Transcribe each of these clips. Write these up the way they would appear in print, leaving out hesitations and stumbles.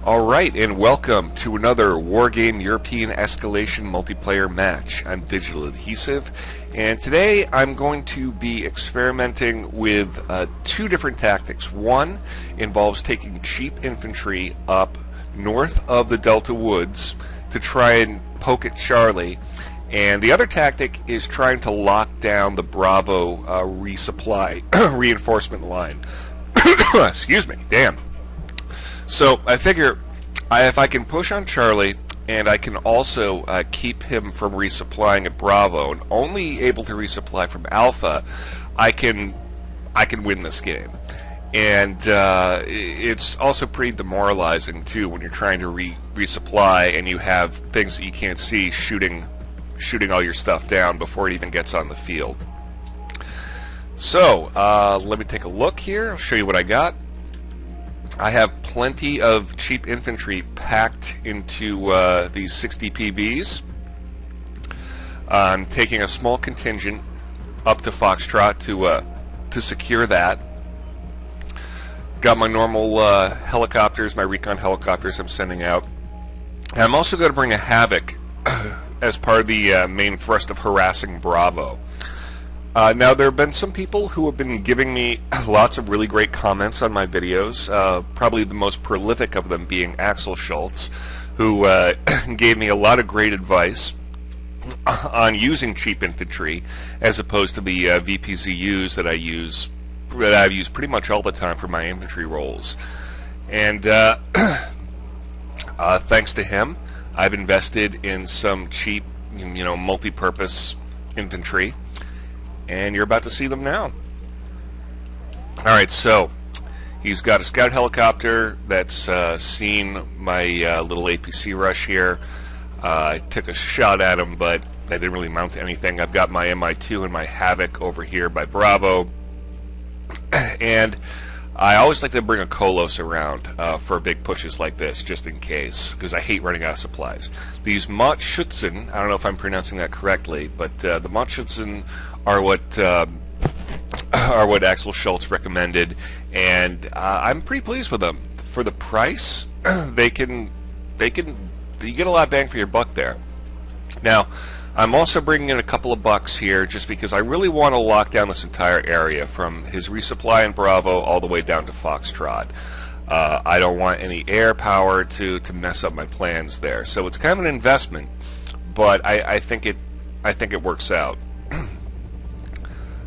Alright, and welcome to another Wargame European Escalation multiplayer match. I'm DigitalAdhesive, and today I'm going to be experimenting with two different tactics. One involves taking cheap infantry up north of the Delta Woods to try and poke at Charlie, and the other tactic is trying to lock down the Bravo resupply reinforcement line. Excuse me, damn. So I figure if I can push on Charlie and I can also keep him from resupplying at Bravo and only able to resupply from Alpha, I can win this game. And it's also pretty demoralizing too when you're trying to resupply and you have things that you can't see shooting all your stuff down before it even gets on the field. So let me take a look here. I'll show you what I got. I have plenty of cheap infantry packed into these 60 PBs. I'm taking a small contingent up to Foxtrot to secure that. Got my normal helicopters, my recon helicopters I'm sending out. And I'm also going to bring a Havoc as part of the main thrust of harassing Bravo. Now, there have been some people who have been giving me lots of really great comments on my videos, probably the most prolific of them being Axel Schultz, who gave me a lot of great advice on using cheap infantry as opposed to the VPZUs that I've used pretty much all the time for my infantry roles. And thanks to him, I've invested in some cheap, multi-purpose infantry. And you're about to see them now. Alright, so he's got a scout helicopter that's seen my little APC rush here. I took a shot at him, but I didn't really mount to anything. I've got my MI2 and my Havoc over here by Bravo. And I always like to bring a Kolos around for big pushes like this, just in case, because I hate running out of supplies. These Mott-Schützen, I don't know if I'm pronouncing that correctly, but the Mott-Schützen are what Axel Schultz recommended, and I'm pretty pleased with them. For the price, you get a lot of bang for your buck there. Now, I'm also bringing in a couple of bucks here just because I really want to lock down this entire area from his resupply in Bravo all the way down to Foxtrot. I don't want any air power to mess up my plans there. So it's kind of an investment, but I think it works out.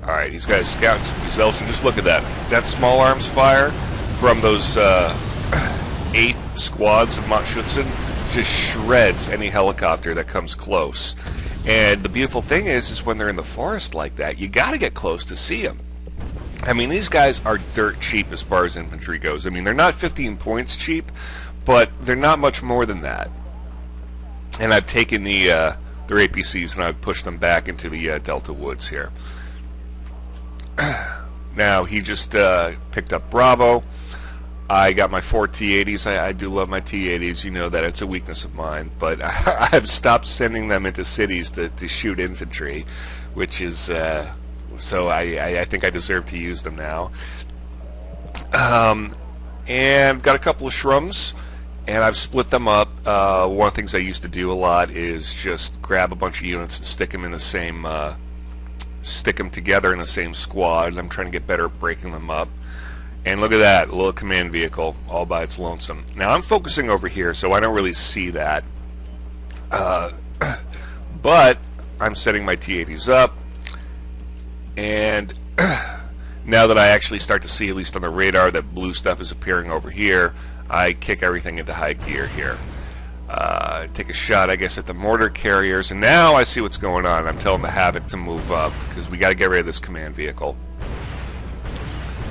Alright, he's got his scouts, his Elson. Just look at that. That small arms fire from those 8 squads of Mott-Schützen just shreds any helicopter that comes close. And the beautiful thing is when they're in the forest like that, you got to get close to see them. I mean, these guys are dirt cheap as far as infantry goes. I mean, they're not 15 points cheap, but they're not much more than that. And I've taken their APCs and I've pushed them back into the Delta Woods here. Now, he just picked up Bravo. I got my 4 T-80s. I do love my T-80s. You know that. It's a weakness of mine. But I've stopped sending them into cities to shoot infantry, which is... so I think I deserve to use them now. And got a couple of Shrums, and I've split them up. One of the things I used to do a lot is just grab a bunch of units and stick them in the same... stick them together in the same squad. I'm trying to get better at breaking them up. And look at that, a little command vehicle all by its lonesome. Now I'm focusing over here, so I don't really see that. But I'm setting my T-80s up, and now that I actually start to see, at least on the radar, that blue stuff is appearing over here, I kick everything into high gear here. Take a shot, I guess, at the mortar carriers, and now I see what's going on. I'm telling the Havoc to move up, because we got to get rid of this command vehicle.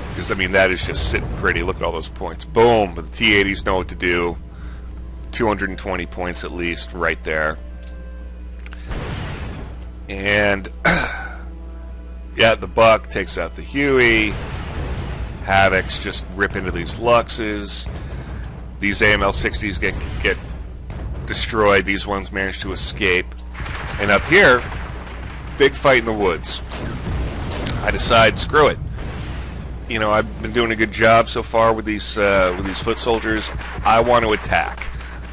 Because, I mean, that is just sitting pretty. Look at all those points. Boom! But the T-80s know what to do. 220 points at least, right there. And, yeah, the Buck takes out the Huey. Havocs just rip into these Luxes. These AML-60s get destroyed. These ones manage to escape. And up here, big fight in the woods. I decide, screw it. you know, I've been doing a good job so far with these foot soldiers. I want to attack.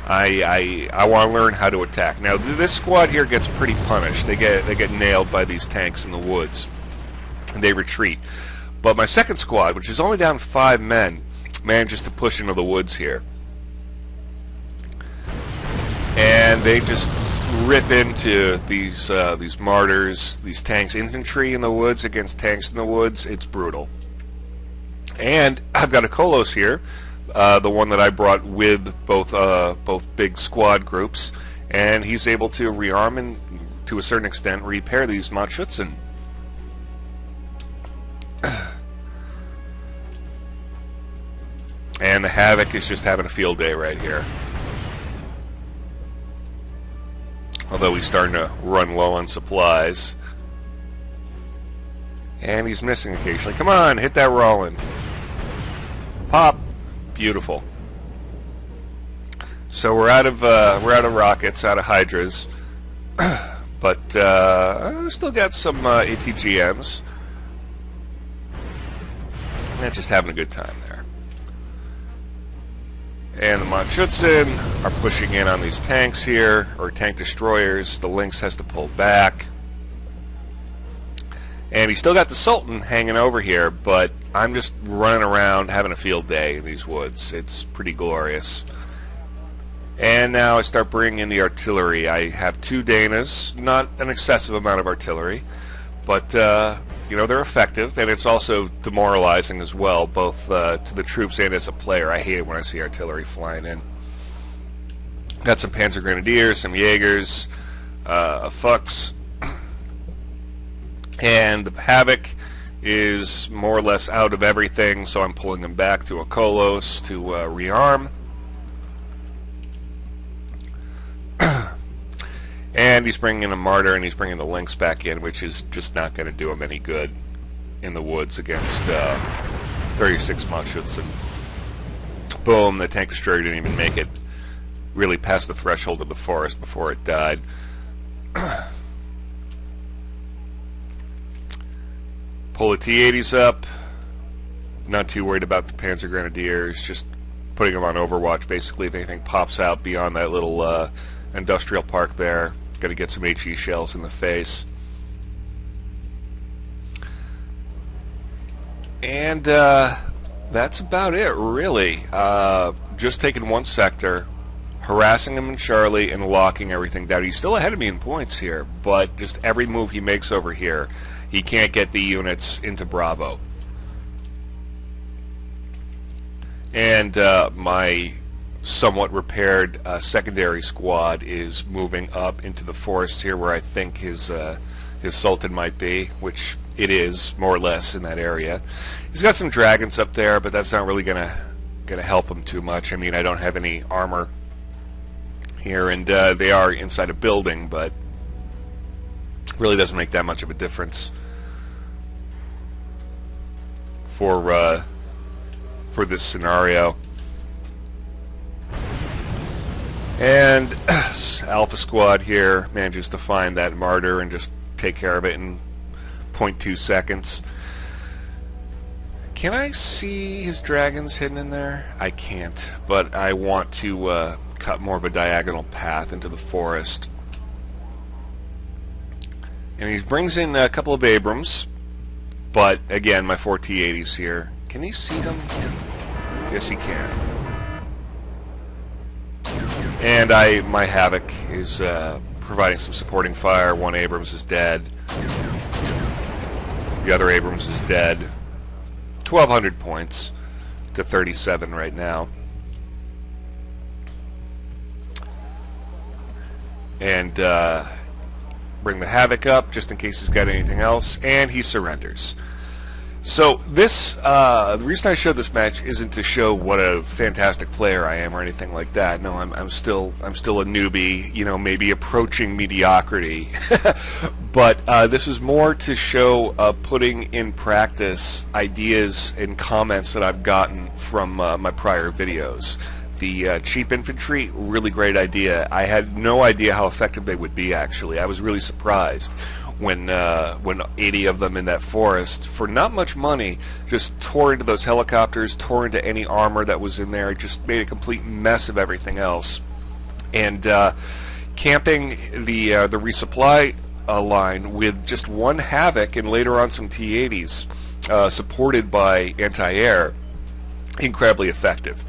I want to learn how to attack. Now this squad here gets pretty punished. They get nailed by these tanks in the woods, and they retreat. But my second squad, which is only down 5 men, manages to push into the woods here, and they just rip into these martyrs, these tanks, infantry in the woods against tanks in the woods. It's brutal. And I've got a Kolos here, the one that I brought with both big squad groups, and he's able to rearm and, to a certain extent, repair these Matschutzen. And the Havoc is just having a field day right here. Although he's starting to run low on supplies. And he's missing occasionally. Come on, hit that Roland. Pop. Beautiful. So we're out of rockets, out of Hydras, but I've still got some ATGMs. And just having a good time there. And the Matschutzen are pushing in on these tanks here, or tank destroyers. The Lynx has to pull back. And he's still got the Sultan hanging over here, but I'm just running around having a field day in these woods. It's pretty glorious. And now I start bringing in the artillery. I have 2 Danas, not an excessive amount of artillery, but you know, they're effective, and it's also demoralizing as well, both to the troops and as a player. I hate it when I see artillery flying in. Got some Panzer Grenadiers, some Jaegers, a Fuchs. And the Havoc is more or less out of everything, so I'm pulling him back to a Kolos to rearm. And he's bringing in a Martyr, and he's bringing the Lynx back in, which is just not going to do him any good in the woods against 36 Matschutzen. Boom, the tank destroyer didn't even make it really past the threshold of the forest before it died. Pull the T-80s up. Not too worried about the Panzer Grenadiers. Just putting them on Overwatch. Basically, if anything pops out beyond that little industrial park there, got to get some HE shells in the face. And that's about it, really. Just taking one sector, harassing him in Charlie, and locking everything down. He's still ahead of me in points here, but just every move he makes over here, he can't get the units into Bravo. And my somewhat repaired secondary squad is moving up into the forest here where I think his Sultan might be, which it is, more or less, in that area. He's got some dragons up there, but that's not really gonna help him too much. I mean, I don't have any armor here, and they are inside a building, but really doesn't make that much of a difference for this scenario. And Alpha Squad here manages to find that Martyr and just take care of it in 0.2 seconds. Can I see his dragons hidden in there? I can't, but I want to cut more of a diagonal path into the forest. And he brings in a couple of Abrams, but again, my 4 T-80s here. Can he see them? Yes, he can. And my Havoc is providing some supporting fire. 1 Abrams is dead. The other Abrams is dead. 1,200 points to 37 right now. And bring the Havoc up just in case he's got anything else, and he surrenders. So this, the reason I showed this match isn't to show what a fantastic player I am or anything like that. No, I'm still a newbie, you know, maybe approaching mediocrity. But this is more to show putting in practice ideas and comments that I've gotten from my prior videos. The cheap infantry, really great idea. I had no idea how effective they would be, actually. I was really surprised. when 80 of them in that forest, for not much money, just tore into those helicopters, tore into any armor that was in there, just made a complete mess of everything else. And camping the resupply line with just one Havoc and later on some T-80s supported by anti-air, incredibly effective.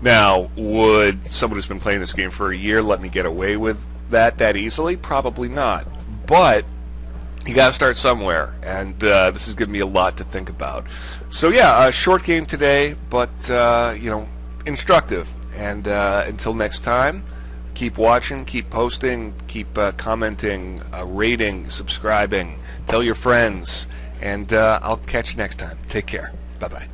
Now, would someone who's been playing this game for a year let me get away with that easily? Probably not. But you got to start somewhere, and this is giving me a lot to think about. So yeah, a short game today, but instructive. And until next time, keep watching, keep posting, keep commenting, rating, subscribing, tell your friends, and I'll catch you next time. Take care. Bye-bye.